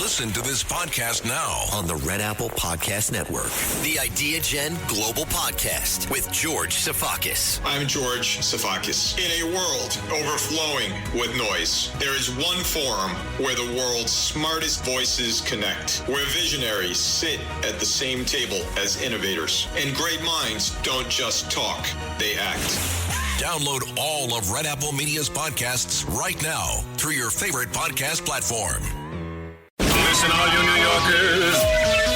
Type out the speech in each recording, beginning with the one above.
Listen to this podcast now on the Red Apple Podcast Network. The Idea Gen Global Podcast with George Sifakis. I'm George Sifakis. In a world overflowing with noise, there is one forum where the world's smartest voices connect, where visionaries sit at the same table as innovators, and great minds don't just talk, they act. Download all of Red Apple Media's podcasts right now through your favorite podcast platform. Listen, all you New Yorkers.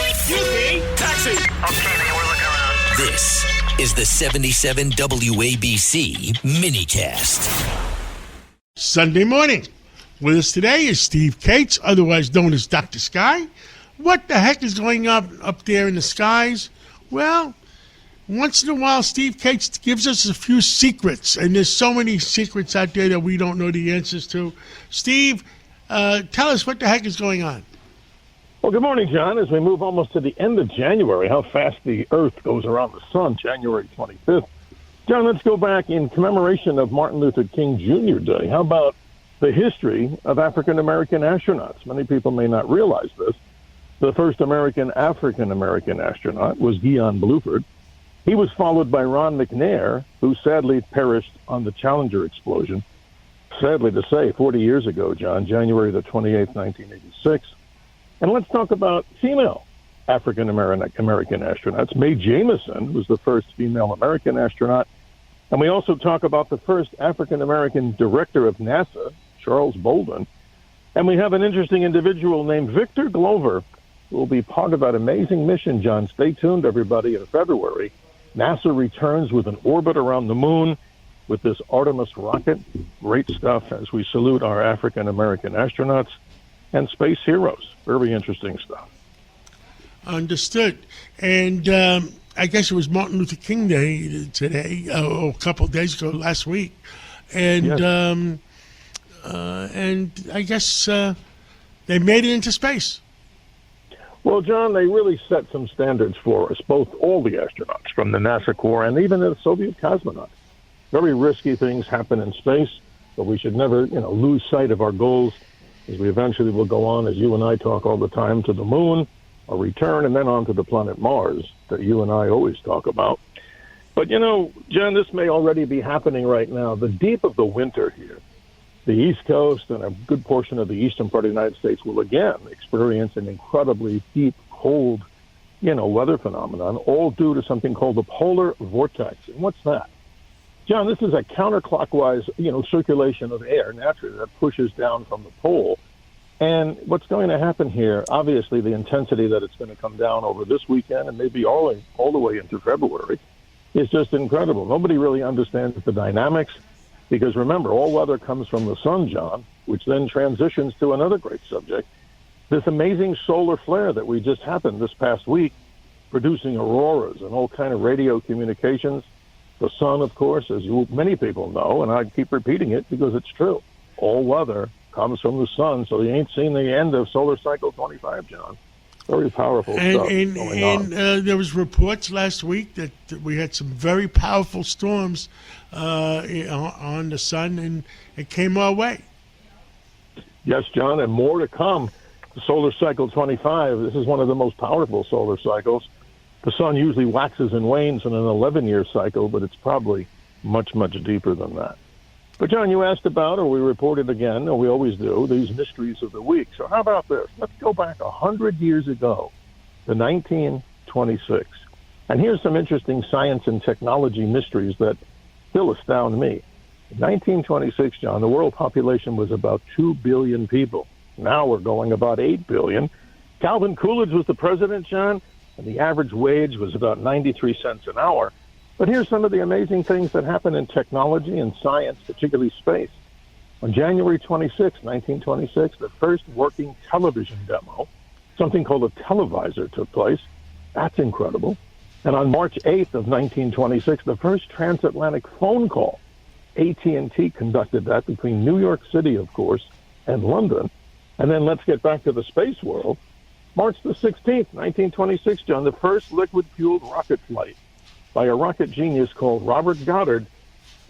Excuse me, taxi. Okay, we're looking around. This is the 77 WABC minicast. Sunday morning. With us today is Steve Cates, otherwise known as Dr. Sky. What the heck is going on up there in the skies? Well, once in a while, Steve Cates gives us a few secrets, and there's so many secrets out there that we don't know the answers to. Steve, tell us what the heck is going on. Well, good morning, John. As we move almost to the end of January, how fast the Earth goes around the sun, January 25th. John, let's go back in commemoration of Martin Luther King Jr. Day. How about the history of African-American astronauts? Many people may not realize this. The first African-American astronaut was Guion Bluford. He was followed by Ron McNair, who sadly perished on the Challenger explosion. Sadly to say, 40 years ago, John, January the 28th, 1986. And let's talk about female African-American astronauts. Mae Jemison was the first female American astronaut. And we also talk about the first African-American director of NASA, Charles Bolden. And we have an interesting individual named Victor Glover, who will be part of that amazing mission, John. Stay tuned, everybody, in February. NASA returns with an orbit around the moon with this Artemis rocket. Great stuff as we salute our African-American astronauts and space heroes. Very interesting stuff. Understood. And I guess it was Martin Luther King Day today, a couple of days ago, last week. And yes. And I guess they made it into space. Well, John, they really set some standards for us, both all the astronauts from the NASA Corps and even the Soviet cosmonauts. Very risky things happen in space, but we should never, lose sight of our goals as we eventually will go on, as you and I talk all the time, to the moon, a return, and then on to the planet Mars that you and I always talk about. But, John, this may already be happening right now. The deep of the winter here, the East Coast and a good portion of the eastern part of the United States will again experience an incredibly deep, cold, weather phenomenon, all due to something called the polar vortex. And what's that? John, this is a counterclockwise, circulation of air naturally that pushes down from the pole. And what's going to happen here, obviously the intensity that it's going to come down over this weekend and maybe all the way into February is just incredible. Nobody really understands the dynamics because, remember, all weather comes from the sun, John, which then transitions to another great subject, this amazing solar flare that we just happened this past week, producing auroras and all kind of radio communications. The sun, of course, as many people know, and I keep repeating it because it's true. All weather comes from the sun, so you ain't seen the end of solar cycle 25, John. Very powerful stuff going on. There was reports last week that we had some very powerful storms on the sun, and it came our way. Yes, John, and more to come. The solar cycle 25, this is one of the most powerful solar cycles. The sun usually waxes and wanes in an 11-year cycle, but it's probably much, much deeper than that. But, John, you asked about, or we reported again, or we always do, these mysteries of the week. So how about this? Let's go back 100 years ago to 1926. And here's some interesting science and technology mysteries that still astound me. In 1926, John, the world population was about 2 billion people. Now we're going about 8 billion. Calvin Coolidge was the president, John, and the average wage was about 93 cents an hour. But here's some of the amazing things that happen in technology and science, particularly space. On January 26, 1926, the first working television demo, something called a televisor, took place. That's incredible. And on March 8th of 1926, the first transatlantic phone call. AT&T conducted that between New York City, of course, and London. And then let's get back to the space world. March the 16th, 1926, John, the first liquid-fueled rocket flight by a rocket genius called Robert Goddard.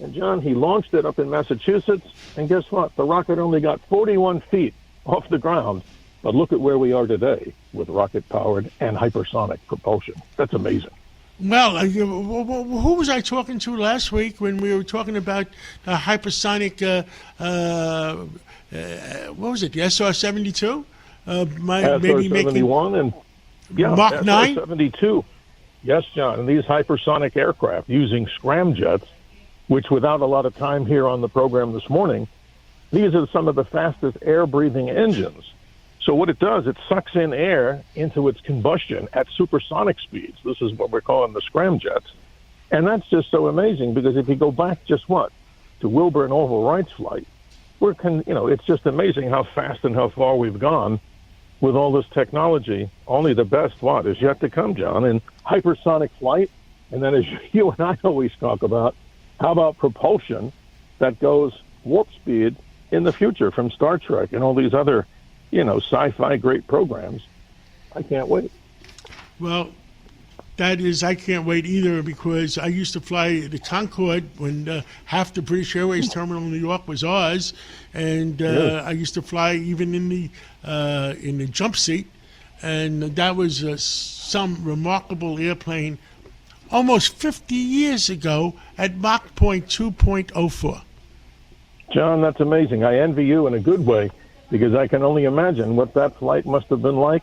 And, John, he launched it up in Massachusetts, and guess what? The rocket only got 41 feet off the ground But look at where we are today with rocket-powered and hypersonic propulsion. That's amazing. Well, who was I talking to last week when we were talking about hypersonic, what was it, the SR-72? Maybe making SR-71 and Mach 9? SR-72. Yes, John, and these hypersonic aircraft using scramjets, which without a lot of time here on the program this morning, these are some of the fastest air-breathing engines. So what it does, it sucks in air into its combustion at supersonic speeds. This is what we're calling the scramjets. And that's just so amazing because if you go back to Wilbur and Orville Wright's flight, it's just amazing how fast and how far we've gone with all this technology. Only the best is yet to come, John, and hypersonic flight. And then as you and I always talk about, how about propulsion that goes warp speed in the future from Star Trek and all these other sci-fi great programs. I can't wait. Well, I can't wait either because I used to fly the Concorde when half the British Airways terminal in New York was ours, and I used to fly even in the jump seat, and that was some remarkable airplane almost 50 years ago at Mach point 2.04. John, that's amazing. I envy you in a good way, because I can only imagine what that flight must have been like.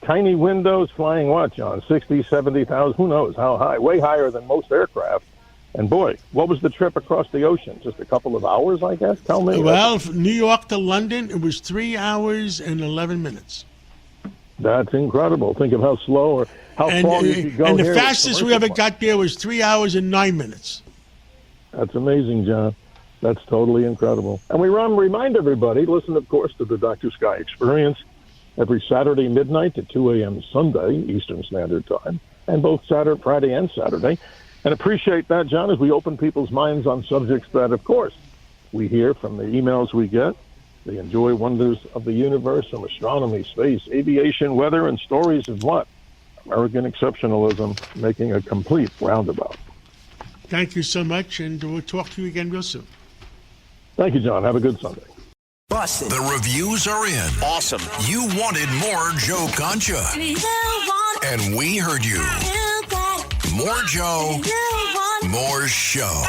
Tiny windows flying what, John? 60, 70,000, who knows how high? Way higher than most aircraft. And boy, what was the trip across the ocean? Just a couple of hours, I guess? Tell me. Well, from New York to London, it was 3 hours and 11 minutes. That's incredible. Think of how slow or how far you could go. And the fastest we ever got there was 3 hours and 9 minutes. That's amazing, John. That's totally incredible. And we remind everybody, listen, of course, to the Dr. Sky Experience every Saturday midnight to 2 a.m. Sunday, Eastern Standard Time, and both Friday and Saturday. And appreciate that, John, as we open people's minds on subjects that, of course, we hear from the emails we get. They enjoy wonders of the universe, from astronomy, space, aviation, weather, and stories of what? American exceptionalism, making a complete roundabout. Thank you so much, and we'll talk to you again real soon. Thank you, John. Have a good Sunday. Busted. The reviews are in. Awesome. You wanted more Joe Concha. And we heard you. More Joe. More show.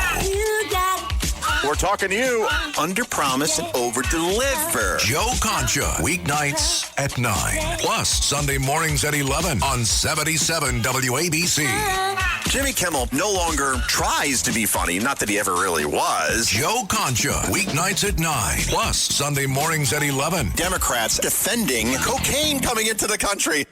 We're talking to you. Under promise and over deliver. Joe Concha. Weeknights at 9. Plus Sunday mornings at 11 on 77 WABC. Jimmy Kimmel no longer tries to be funny. Not that he ever really was. Joe Concha. Weeknights at 9. Plus Sunday mornings at 11. Democrats defending cocaine coming into the country.